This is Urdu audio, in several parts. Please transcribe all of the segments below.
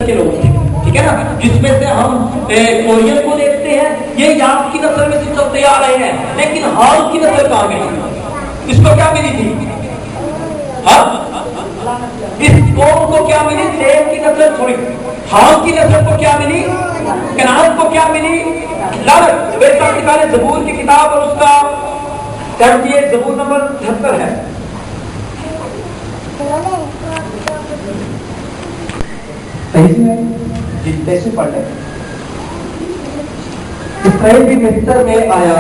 کے لوگ تھے، ٹھیک ہے نا، جس میں سے ہم کورین کو دیکھتے ہیں، یہ یاف کی نسل میں سے چلتے آ رہے ہیں، لیکن ہام کی نسل کہاں گئی؟ اس کو کیا ملی تھی؟ ہاں، اس قوم کو کیا ملی؟ سیم کی نسل چھوڑی، ہام کی نسل کو کیا ملی؟ کنعان کو کیا ملی؟ لعنت۔ بیٹا کتاب زبور کی کتاب اور اس کا زبور نمبر 73 ہے۔ جتنے پڑھ لیں، اسرائیل بھی مصر میں آیا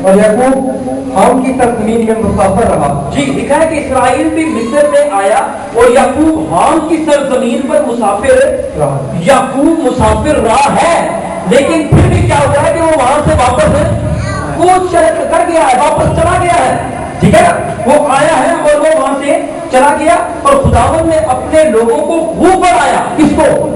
اور یعقوب ہام کی سرزمین میں مسافر رہا۔ جی لکھا ہے کہ اسرائیل بھی مصر میں آیا اور یعقوب ہام کی سرزمین پر مسافر رہا۔ یعقوب مسافر رہا ہے، لیکن پھر بھی کیا ہوا ہے کہ وہ وہاں سے واپس کوچ کر گیا ہے، واپس چلا گیا ہے، ٹھیک ہے، وہ آیا ہے اور وہ وہاں سے چلا گیا، اور خداوند نے اپنے لوگوں کو خوب بڑھایا۔ کس کو؟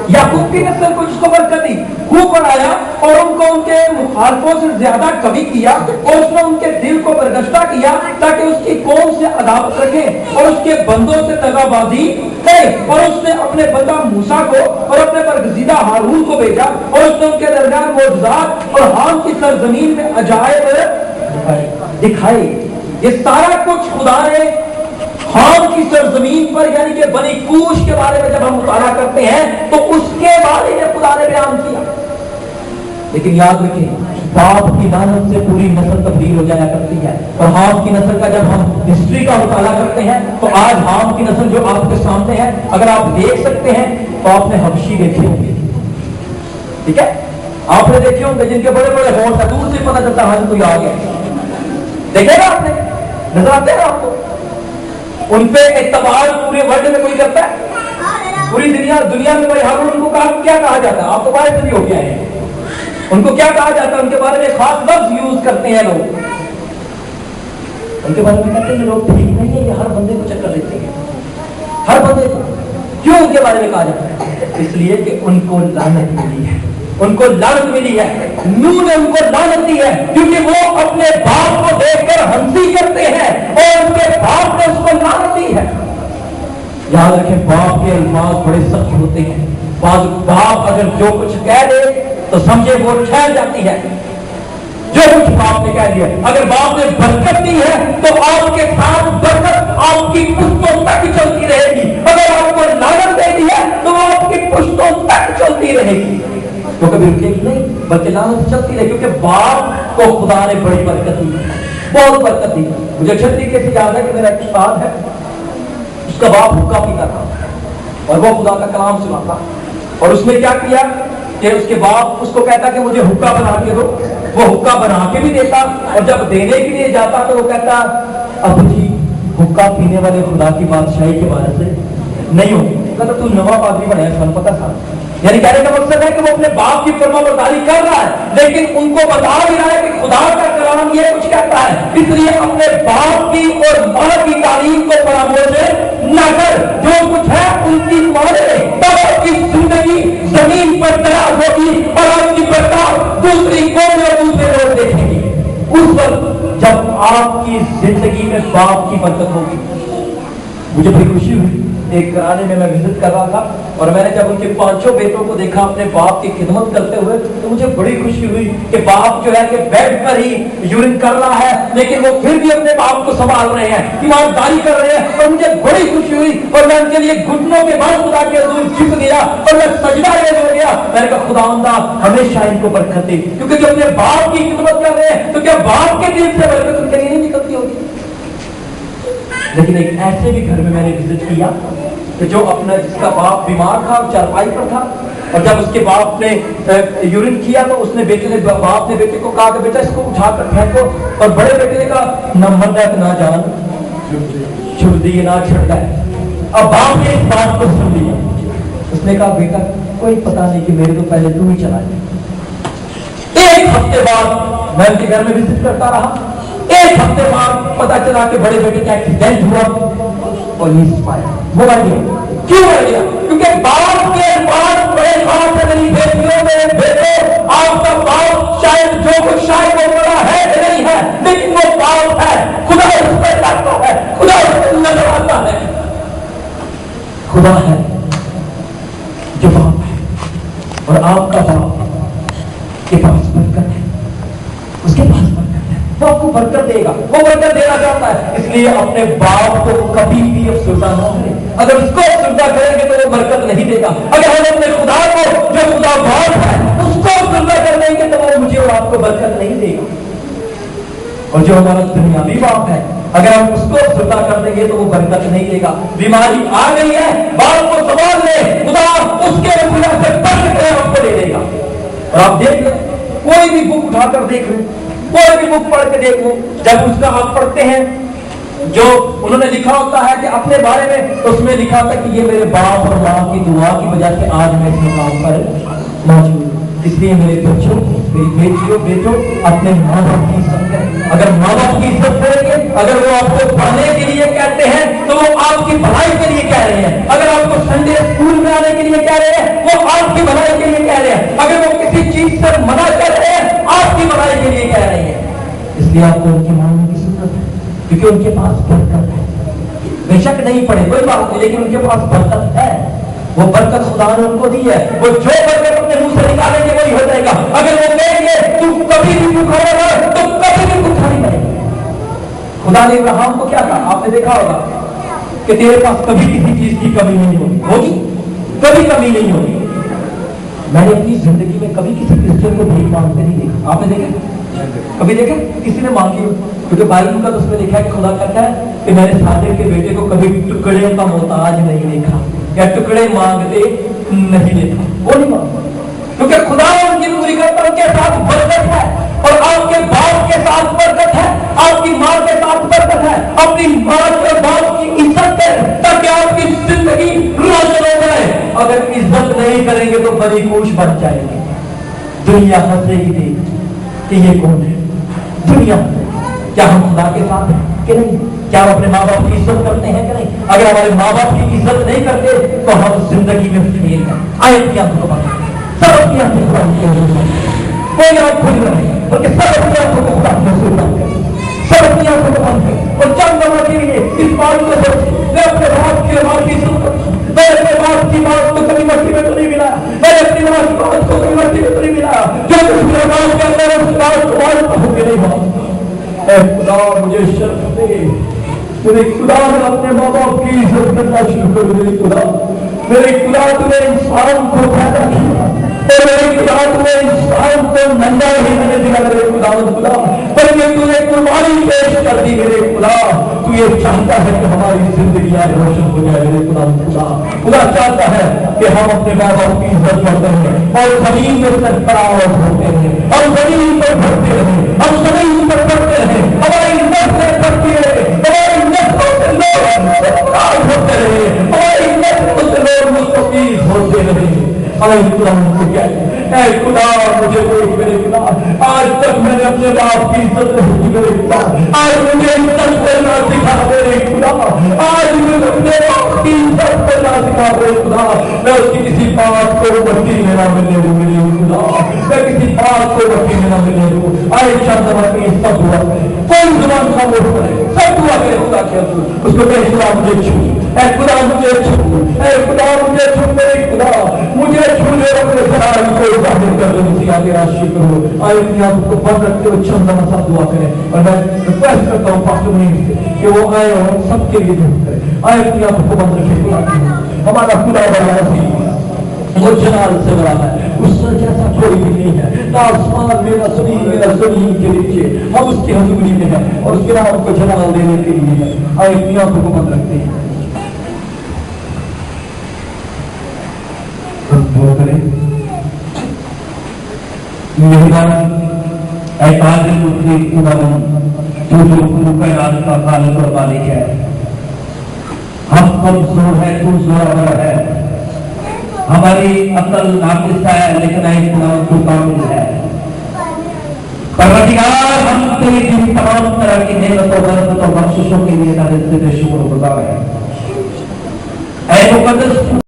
یعقوب کی نسل کو، جس کو برکت دی، خوب بڑھایا اور ان کو ان کے مخالفوں سے زیادہ قوی کیا، اور اس نے ان کے دل کو برگشتہ کیا تاکہ اس کی قوم سے عداوت رکھے اور اس کے بندوں سے دغا بازی کرے، اور اس نے اپنے بندہ موسیٰ کو اور اپنے برگزیدہ ہارون کو بھیجا، اور اس نے ان کے درمیان معجزات اور ہام کی سرزمین میں عجائب دکھائے۔ یہ سارا کچھ خدا نے ہام کی سرزمین پر، یعنی کہ بنی کوش کے بارے میں جب ہم مطالعہ کرتے ہیں تو اس کے بارے میں خدا نے بیان کیا۔ لیکن یاد رکھیں، باپ کی لعنت سے پوری نسل تبدیل ہو جایا کرتی ہے، اور ہام کی نسل کا جب ہم ہسٹری کا مطالعہ کرتے ہیں تو آج ہام کی نسل جو آپ کے سامنے ہے، اگر آپ دیکھ سکتے ہیں تو آپ نے حبشی دیکھے ہوں گے، ٹھیک ہے، آپ نے دیکھے ہوں گے جن کے بڑے بڑے ہونٹ ہیں، دور سے پتہ چلتا ہے کوئی آ گیا، دیکھے گا آپ نے، نظر آتے ہیں آپ کو؟ ان پہ اعتبار پورے ورلڈ میں کوئی کرتا ہے؟ پوری دنیا میں بھائی ہارون ان کو کیا کہا جاتا ہے؟ آپ تو باہر سے بھی ہو گیا ہے، ان کو کیا کہا جاتا ہے؟ ان کے بارے میں خاص لفظ یوز کرتے ہیں لوگ، ان کے بارے میں کہتے ہیں لوگ ٹھیک نہیں ہے، یہ ہر بندے کو چکر دیتے ہیں، ہر بندے کو۔ کیوں ان کے بارے میں کہا جاتا ہے؟ اس لیے کہ ان کو لعنت ملی ہے، ان کو لعنت ملی ہے، نوح نے ان کو لعنت دی ہے، کیونکہ وہ اپنے باپ کو دیکھ کر ہنسی کرتے ہیں اور ان کے باپ نے اس کو لعنت دی ہے۔ یاد رکھیں، باپ کے الفاظ بڑے سخت ہوتے ہیں، بعض باپ اگر جو کچھ کہہ دے تو سمجھے وہ ٹھہر جاتی ہے، جو کچھ باپ نے کہہ دیا۔ اگر باپ نے برکت دی ہے تو آپ کے ساتھ برکت آپ کی پشتوں تک چلتی رہے گی، اگر آپ کو لعنت دے دی ہے تو آپ کی پشتوں تک چلتی رہے گی، تو کبھی رکے گی نہیں، بلکہ لعنت چلتی رہے، کیونکہ باپ کو خدا نے بڑی برکت دی، بہت برکت دی۔ مجھے اچھے طریقے سے یاد ہے کہ میرا ایک استاد ہے، اس کا باپ حقہ پیتا تھا اور وہ خدا کا کلام سناتا، اور اس نے کیا کیا کہ اس کے باپ اس کو کہتا کہ مجھے حقہ بنا کے دو، وہ حقہ بنا کے بھی دیتا، اور جب دینے کے لیے جاتا تو وہ کہتا اب جی حقہ پینے والے خدا کی بادشاہی کے بارے سے نہیں ہوگی، کہتا تو نواں پادری بنے، سن پتا تھا، یعنی کہنے کا مقصد ہے کہ وہ اپنے باپ کی فرما برداری کر رہا ہے، لیکن ان کو بتا بھی رہا ہے کہ خدا کا کلام یہ کچھ کہتا ہے، اس لیے اپنے باپ کی اور ماں کی تعلیم کو فراموش نہ کر، جو کچھ ہے ان کی مانے، تب آپ کی زندگی زمین پر تیار ہوگی اور آپ کی برکات دوسری قوم اور دوسرے لوگ دیکھیں گی۔ اس وقت جب آپ کی زندگی میں باپ کی برکت ہوگی۔ مجھے بڑی خوشی ہوئی، ایک گھرانے میں وزٹ کر رہا تھا اور میں نے جب ان کے 5 بیٹوں کو دیکھا اپنے باپ کی خدمت کرتے ہوئے تو مجھے بڑی خوشی ہوئی کہ باپ جو ہے کہ بیڈ پر ہی یورین کر رہا ہے لیکن وہ پھر بھی اپنے باپ کو سنبھال رہے ہیں، ایمانداری کر رہے ہیں، اور مجھے بڑی خوشی ہوئی اور میں ان کے لیے گھٹنوں کے بعد خدا کے حضور جھک گیا اور میں سجدہ ریز ہو گیا۔ میں نے کہا خداوندہ ہمیشہ ان کو برکت دے، کیونکہ جو اپنے باپ کی خدمت کر رہے ہیں تو کیا باپ کے دل سے برکت ان کے لیے نہیں نکلتی ہوگی؟ لیکن ایک ایسے بھی گھر میں میں نے وزٹ کیا کہ جو اپنا جس کا باپ بیمار تھا، چارپائی پر تھا، اور جب اس کے باپ نے یورین کیا تو اس نے باپ نے بیٹے کو کہا کہ بیٹا اس کو اٹھا کر پھینکو، اور بڑے بیٹے نے کہا نہ مرد نہ جان چھڑ دی نہ چھڑتا ہے۔ اب باپ نے اس بات کو سن لیا، اس نے کہا بیٹا کوئی پتا نہیں کہ میرے تو پہلے تم ہی چلا جائے۔ ایک ہفتے بعد میں ان کے گھر میں وزٹ کرتا رہا، ایک ہفتے بعد پتا چلا کہ بڑے بیٹے کا ایکسیڈنٹ ہوا اور وہ مر گیا۔ کیوں مر گیا؟ کیونکہ باپ کے بعد بڑے خاص سے میری بیٹیوں میں بیٹے آپ کا باپ شاید جو کچھ شاید وہ بڑا ہے کہ نہیں ہے، لیکن وہ باپ ہے، خدا اس پہ کرتا ہے، خدا اس پہ نظر آتا ہے، خدا ہے۔ اور آپ کا باپ کے پاس برکت ہے، اس کے پاس برکت ہے، وہ آپ کو برکت دے گا، وہ برکت دینا چاہتا ہے، اس لیے اپنے باپ کو کبھی بھی افسردہ نہ کریں۔ اگر اس کو افسردہ کریں گے تو وہ برکت نہیں دے گا۔ اگر ہم اپنے خدا کو، جو خدا باپ ہے، اس کو افسردہ کر دیں گے تو وہ مجھے اور آپ کو برکت نہیں دے گا۔ اور جو ہمارا دنیاوی باپ ہے، اگر ہم اس کو افسردہ کر دیں گے تو وہ برکت نہیں دے گا۔ بیماری آ گئی ہے، باپ کو سنبھال لے، خدا اس کے وسیلہ سے برکت آپ کو دے دے گا۔ اور آپ دیکھ لیں، کوئی بھی بک اٹھا کر دیکھ لیں، کوئی بھی بک پڑھ کے دیکھ لیں، جب اس کا آپ پڑھتے ہیں جو انہوں نے لکھا ہوتا ہے کہ اپنے بارے میں، تو اس میں لکھا ہوتا ہے کہ یہ میرے باپ اور ماں کی دعا کی وجہ سے آج میں اس مقام پر موجود ہوں۔ اس لیے میرے بچوں، میری بیٹیوں، بیٹوں، اپنے ماں باپ کی عزت کریں۔ اگر ماں باپ کی عزت کریں گے، اگر وہ آپ کو پڑھنے کے لیے کہتے ہیں تو وہ آپ کی بھلائی کے لیے کہہ رہے ہیں۔ اگر آپ کو سنڈے اسکول میں آنے کے لیے کہہ رہے ہیں، وہ آپ کی بھلائی کے لیے کہہ رہے ہیں۔ اگر وہ کسی چیز سے منع کر رہے ہیں، آپ کی بھلائی کے لیے کہہ رہے ہیں۔ اس لیے آپ کو ان کی ماننے کی ضرورت ہے، کیونکہ ان کے پاس برکت ہے۔ بے شک نہیں پڑھے کوئی بات نہیں، لیکن ان کے پاس برکت ہے۔ وہ برکت خدا نے ان کو دی ہے، وہ جو برکت اپنے منہ سے نکالیں گے وہی ہو جائے گا۔ اگر وہ کہیں گے تو کبھی بھی بھوکا رہے تو کبھی بھی بھوکا نہیں رہے گا۔ خدا نے ابراہیم کو کیا کہا؟ آپ نے دیکھا ہوگا کہ تیرے پاس کبھی کسی چیز کی کمی نہیں ہوگی، کبھی کمی نہیں ہوگی۔ میں نے اپنی زندگی میں کبھی کسی کرسچن کو بھیک مانگتے نہیں دیکھا۔ آپ نے دیکھا؟ کبھی دیکھا کسی نے مانگی؟ کیونکہ بائبل کا اس میں لکھا ہے کہ خدا کہتا ہے کہ میں نے صادق کے بیٹے کو کبھی ٹکڑے کا محتاج نہیں دیکھا یا ٹکڑے مانگتے نہیں دیکھا۔ وہ نہیں مانگتا کیونکہ خدا ان کی پوری کرتا، ان کے ساتھ برکت ہے، اور آپ کے باپ کے ساتھ برکت ہے، آپ کی ماں کے ساتھ برکت ہے۔ اپنی ماں اور باپ کی عزت کریں تاکہ آپ کی زندگی روشن ہو جائے۔ اگر عزت نہیں کریں گے تو بڑی کوش بن جائے گی، دنیا ہنسے گی دیکھ کہ یہ کون ہے۔ دنیا کیا ہم خدا کے ساتھ ہیں کہ نہیں؟ کیا ہم اپنے ماں باپ کی عزت کرتے ہیں کہ نہیں؟ اگر ہمارے ماں باپ کی عزت نہیں کرتے تو ہم زندگی میں فیل ہیں۔ آئے کیا سب اپنی آنکھوں کو بند کریں، کوئی آنکھ کھل رہے بلکہ سب اپنی آنکھوں کو خدا کے رسول بند کریں، سب اپنی آنکھوں کو بند کریں اور چند لمحے کے لیے اس بات کو سوچیں، میں اپنے باپ کی آواز کی عزت کرتا ہوں، میں اپنے باپ کی بات کو کبھی مٹی میں تو نہیں ملا، میں اپنی ماں کی بات کو کبھی مٹی میں تو نہیں ملا، جو کچھ میرے باپ کے اندر اس بات کو مانتا ہوں کہ نہیں مانتا۔ اے خدا مجھے شرف دے، میرے خدا نے اپنے ماں باپ کی عزت کرنا شروع کر دے۔ میرے خدا تمہیں انسان کو پیدا کیا، اور میرے خدا تمہیں انسان کو ننگا نہیں ہونے دیا میرے خدا بلکہ تو نے قربانی پیش کر دی میرے خدا۔ تو یہ چاہتا ہے کہ ہماری زندگیاں روشن ہو جائے میرے خدا۔ خدا چاہتا ہے کہ ہم اپنے ماں باپ کی عزت کرتے ہیں اور زمین میں سرفراز ہوتے ہیں، ہم زمین پر بڑھتے رہیں، ہم زمین پر بڑھتے رہیں، ہماری نسلیں بڑھتی رہے، ہماری نسلوں سے لوگ سرفراز ہوتے رہے، ہماری نسلوں سے لوگ مستفید ہوتے رہے۔ اے خدا مجھے دیکھ میرے خدا، آج تک میں نے اپنے باپ کی عزت نہیں کی میرے خدا، آج مجھے عزت کرنا سکھا میرے خدا، آج مجھے اپنے باپ کی عزت کرنا سکھا میرے خدا۔ میں اس کی کسی بات کو مٹی میں نہ ملنے دوں میرے خدا، میں کسی بات کو مٹی میں نہ ملنے دوں۔ آئے شبد کی سب دعا کرے، کوئی زبان خاموش کرے، سب دعا کرے خدا کے حضور، اس کو کہے خدا مجھے چھو، اے خدا مجھے چھو، اے خدا مجھے چھو میرے خدا، مجھے چھو لے اپنے سرائے کو ظاہر کر دے، مجھے آگے راشی کرو۔ آئے اپنی آپ کو بند رکھتے ہوئے چند لمحہ سب دعا کریں، اور میں ریکویسٹ کرتا ہوں پاسٹر منیر سے کہ وہ آئے اور سب کے لیے دعا کریں۔ آئے اپنی آپ کو بند رکھے خدا کی، ہمارا خدا بڑا عظیم ہے، وہ جلال سے بڑا ہے، اس سے جیسا کوئی بھی نہیں ہے، نہ آسمان میں نہ زمین میں نہ زمین کے نیچے، ہم اس کی حضوری میں ہیں اور اس کے نام کو جلال دینے کے لیے ہے۔ آئے اپنی آپ کو بند رکھتے ہیں، دعا کریں۔ مہربان اے قادر مطلق خداوند، تو جو کائنات کا خالق اور مالک ہے، ہم کمزور ہے، تو زورآور ہے، ہماری عقل ناقص ہے لیکن اے خداوند تو کامل ہے۔ پروردگار ہم تیری تمام طرح کی نعمتوں برکت اور بخششوں کے لیے تیرے شکر گزار ہیں۔ اے مقدس